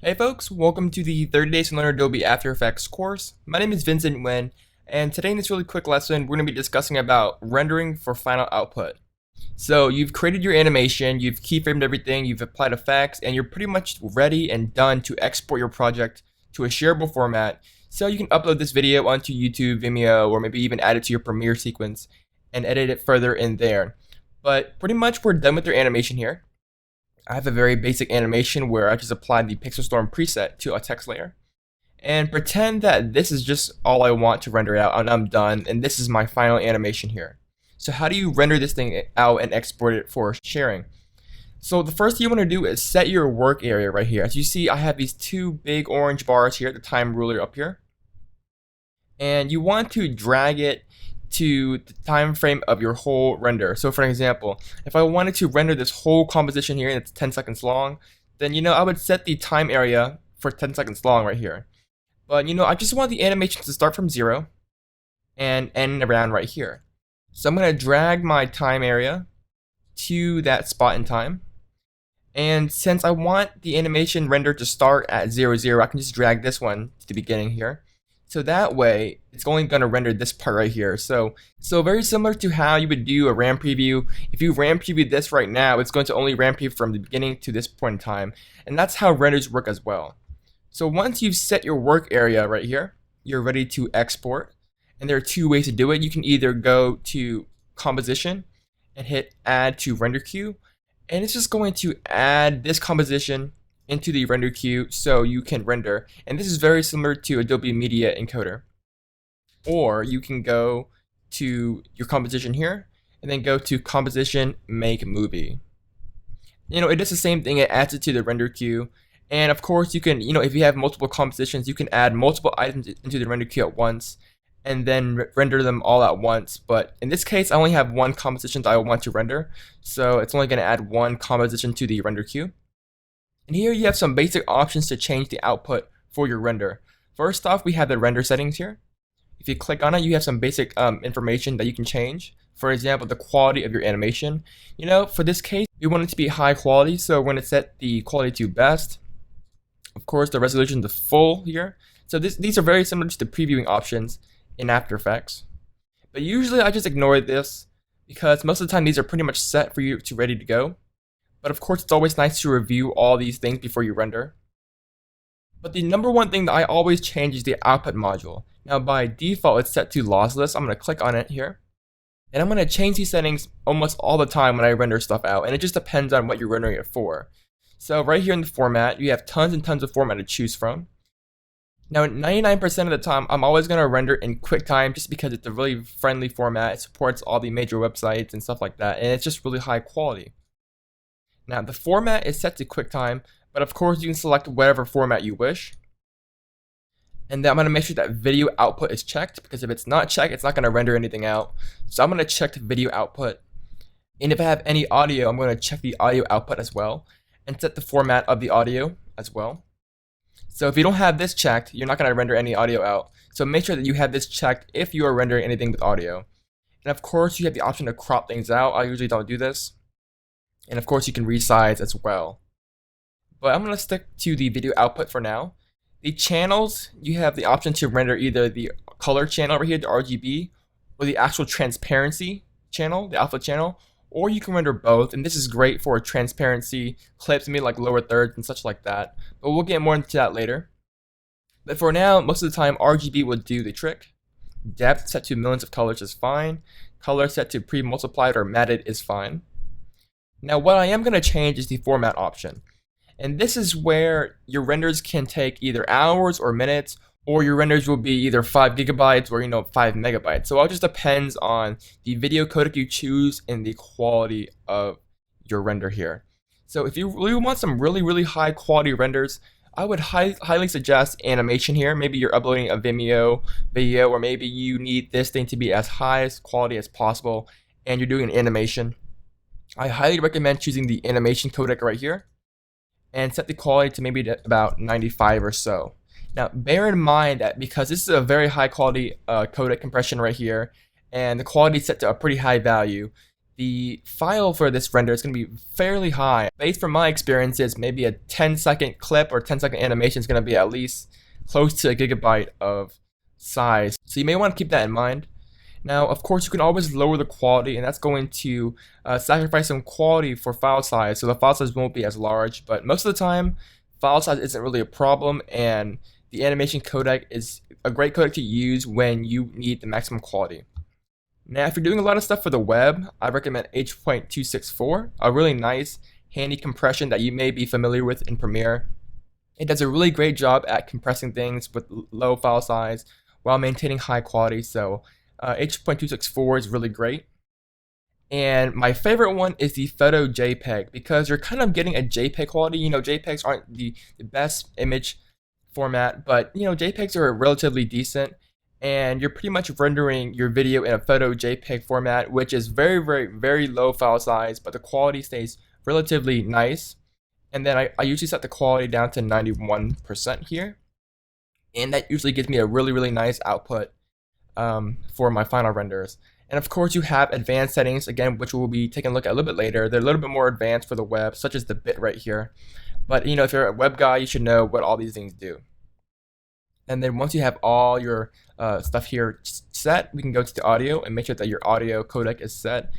Hey folks, welcome to the 30 Days to Learn Adobe After Effects course. My name is Vincent Nguyen, and today in this really quick lesson, we're going to be discussing about rendering for final output. So you've created your animation, you've keyframed everything, you've applied effects, and you're pretty much ready and done to export your project to a shareable format so you can upload this video onto YouTube, Vimeo, or maybe even add it to your Premiere sequence and edit it further in there. But pretty much we're done with your animation here. I have a very basic animation where I just applied the Pixel Storm preset to a text layer. And pretend that this is just all I want to render out and I'm done, and this is my final animation here. So how do you render this thing out and export it for sharing? So the first thing you want to do is set your work area right here. As you see, I have these two big orange bars here, the time ruler up here. And you want to drag it to the time frame of your whole render. So for example, if I wanted to render this whole composition here and it's 10 seconds long, then I would set the time area for 10 seconds long right here. But I just want the animation to start from 0 and end around right here. So I'm going to drag my time area to that spot in time. And since I want the animation render to start at 0, 0, I can just drag this one to the beginning here. So that way, it's only going to render this part right here. So very similar to how you would do a RAM preview. If you RAM preview this right now, it's going to only RAM preview from the beginning to this point in time. And that's how renders work as well. So once you've set your work area right here, you're ready to export. And there are two ways to do it. You can either go to composition and hit add to render queue. And it's just going to add this composition into the render queue so you can render. And this is very similar to Adobe Media Encoder. Or you can go to your composition here and then go to composition make movie. It does the same thing. It adds it to the render queue. And of course you can, if you have multiple compositions, you can add multiple items into the render queue at once and then render them all at once. But in this case, I only have one composition that I want to render. So it's only going to add one composition to the render queue. And here you have some basic options to change the output for your render. First off, we have the render settings here. If you click on it, you have some basic information that you can change. For example, the quality of your animation. For this case, we want it to be high quality, so we're going to set the quality to best. Of course, the resolution to full here. So these are very similar to the previewing options in After Effects. But usually I just ignore this because most of the time these are pretty much set for you to ready to go. But of course, it's always nice to review all these things before you render. But the number one thing that I always change is the output module. Now by default, it's set to lossless. I'm going to click on it here. And I'm going to change these settings almost all the time when I render stuff out. And it just depends on what you're rendering it for. So right here in the format, you have tons and tons of format to choose from. Now 99% of the time, I'm always going to render in QuickTime just because it's a really friendly format. It supports all the major websites and stuff like that. And it's just really high quality. Now the format is set to QuickTime, but of course you can select whatever format you wish. And then I'm going to make sure that video output is checked, because if it's not checked, it's not going to render anything out. So I'm going to check video output. And if I have any audio, I'm going to check the audio output as well and set the format of the audio as well. So if you don't have this checked, you're not going to render any audio out. So make sure that you have this checked if you are rendering anything with audio. And of course you have the option to crop things out. I usually don't do this. And of course you can resize as well. But I'm going to stick to the video output for now. The channels, you have the option to render either the color channel over here, the RGB, or the actual transparency channel, the alpha channel, or you can render both. And this is great for transparency clips, maybe like lower thirds and such like that. But we'll get more into that later. But for now, most of the time RGB will do the trick. Depth set to millions of colors is fine. Color set to pre-multiplied or matted is fine. Now what I am going to change is the format option. And this is where your renders can take either hours or minutes, or your renders will be either 5 gigabytes or 5 megabytes. So it all just depends on the video codec you choose and the quality of your render here. So if you really want some really high quality renders, I would highly suggest animation here. Maybe you're uploading a Vimeo video, or maybe you need this thing to be as high as quality as possible and you're doing an animation. I highly recommend choosing the animation codec right here and set the quality to maybe about 95 or so. Now bear in mind that because this is a very high quality codec compression right here, and the quality is set to a pretty high value, the file for this render is going to be fairly high. Based from my experiences, maybe a 10-second clip or 10-second animation is going to be at least close to a gigabyte of size. So you may want to keep that in mind. Now, of course, you can always lower the quality, and that's going to sacrifice some quality for file size, so the file size won't be as large. But most of the time, file size isn't really a problem, and the animation codec is a great codec to use when you need the maximum quality. Now, if you're doing a lot of stuff for the web, I recommend H.264, a really nice, handy compression that you may be familiar with in Premiere. It does a really great job at compressing things with low file size while maintaining high quality, so H.264 is really great. And my favorite one is the photo JPEG, because you're kind of getting a JPEG quality. You know, JPEGs aren't the best image format, but you know, JPEGs are relatively decent, and you're pretty much rendering your video in a photo JPEG format, which is very low file size, but the quality stays relatively nice. And then I usually set the quality down to 91% here, and that usually gives me a really nice output for my final renders. And of course, you have advanced settings, again, which we'll be taking a look at a little bit later. They're a little bit more advanced for the web, such as the bit right here. But you know, if you're a web guy, you should know what all these things do. And then once you have all your stuff here set, we can go to the audio and make sure that your audio codec is set.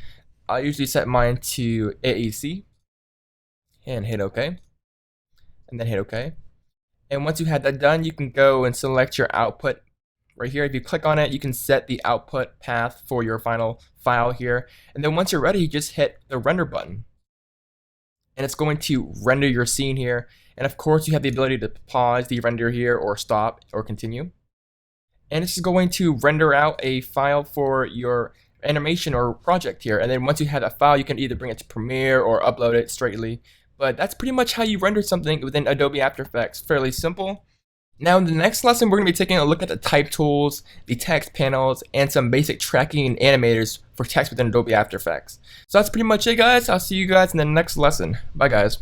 I usually set mine to AAC and hit OK, and then hit OK. And once you have that done, you can go and select your output. Right here, if you click on it, you can set the output path for your final file here. And then once you're ready, you just hit the render button. And it's going to render your scene here. And of course, you have the ability to pause the render here, or stop, or continue. And it's going to render out a file for your animation or project here. And then once you have that file, you can either bring it to Premiere or upload it straightly. But that's pretty much how you render something within Adobe After Effects. Fairly simple. Now in the next lesson, we're going to be taking a look at the type tools, the text panels, and some basic tracking and animators for text within Adobe After Effects. So that's pretty much it, guys. I'll see you guys in the next lesson. Bye, guys.